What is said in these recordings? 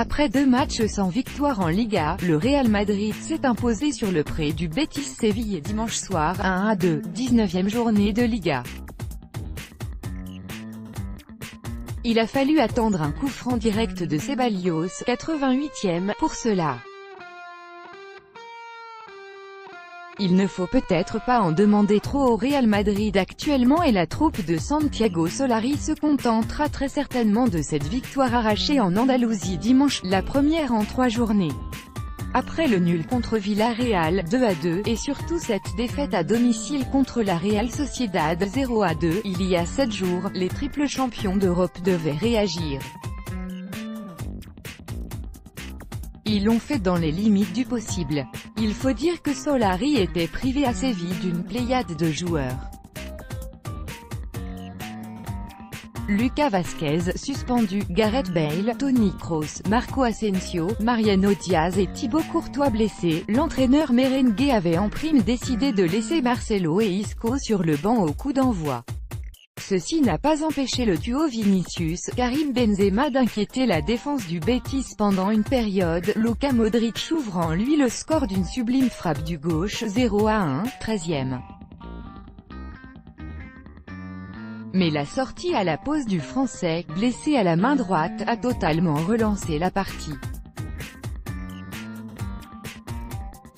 Après 2 matchs sans victoire en Liga, le Real Madrid s'est imposé sur le pré du Betis Séville dimanche soir, 1-2, 19e journée de Liga. Il a fallu attendre un coup franc direct de Ceballos, 88e, pour cela. Il ne faut peut-être pas en demander trop au Real Madrid actuellement et la troupe de Santiago Solari se contentera très certainement de cette victoire arrachée en Andalousie dimanche, la première en 3 journées. Après le nul contre Villarreal, 2-2, et surtout cette défaite à domicile contre la Real Sociedad, 0-2, il y a 7 jours, les triples champions d'Europe devaient réagir. Ils l'ont fait dans les limites du possible. Il faut dire que Solari était privé à Séville d'une pléiade de joueurs. Lucas Vázquez, suspendu, Gareth Bale, Toni Kroos, Marco Asensio, Mariano Diaz et Thibaut Courtois blessés, l'entraîneur merengue avait en prime décidé de laisser Marcelo et Isco sur le banc au coup d'envoi. Ceci n'a pas empêché le duo Vinicius-Karim Benzema d'inquiéter la défense du Betis pendant une période, Luka Modric ouvrant lui le score d'une sublime frappe du gauche, 0-1, 13e. Mais la sortie à la pause du Français, blessé à la main droite, a totalement relancé la partie.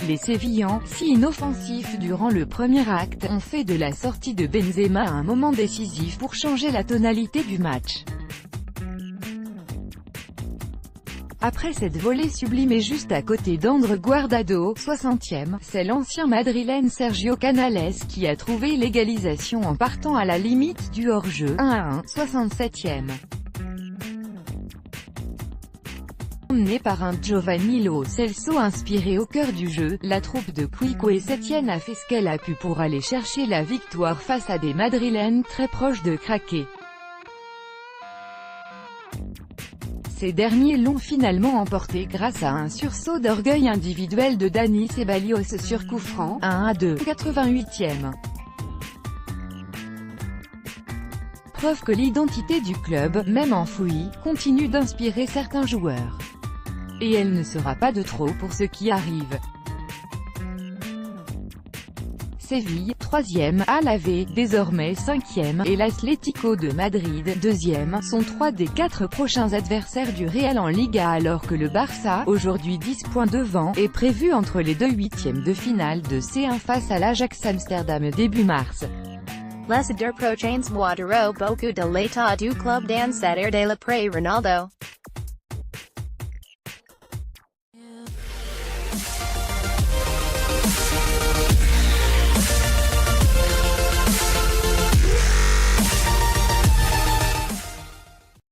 Les Sévillans, si inoffensifs durant le premier acte, ont fait de la sortie de Benzema un moment décisif pour changer la tonalité du match. Après cette volée sublime et juste à côté d'André Guardado, 60e, c'est l'ancien madrilène Sergio Canales qui a trouvé l'égalisation en partant à la limite du hors-jeu, 1-1, 67e. Emmené par un Giovanni Lo Celso inspiré au cœur du jeu, la troupe de Quique Setién a fait ce qu'elle a pu pour aller chercher la victoire face à des Madrilènes très proches de craquer. Ces derniers l'ont finalement emporté grâce à un sursaut d'orgueil individuel de Dani Ceballos sur coup franc, 1-2, 88e. Preuve que l'identité du club, même enfouie, continue d'inspirer certains joueurs. Et elle ne sera pas de trop pour ce qui arrive. Séville, 3e, Alavés, désormais 5e, et l'Atlético de Madrid, 2e, sont 3 des 4 prochains adversaires du Real en Liga alors que le Barça, aujourd'hui 10 points devant, est prévu entre les 2 huitièmes de finale de C1 face à l'Ajax Amsterdam début mars. Les der Pro Chains Moitero beaucoup de l'état du club dans cette ère de la Pré Ronaldo.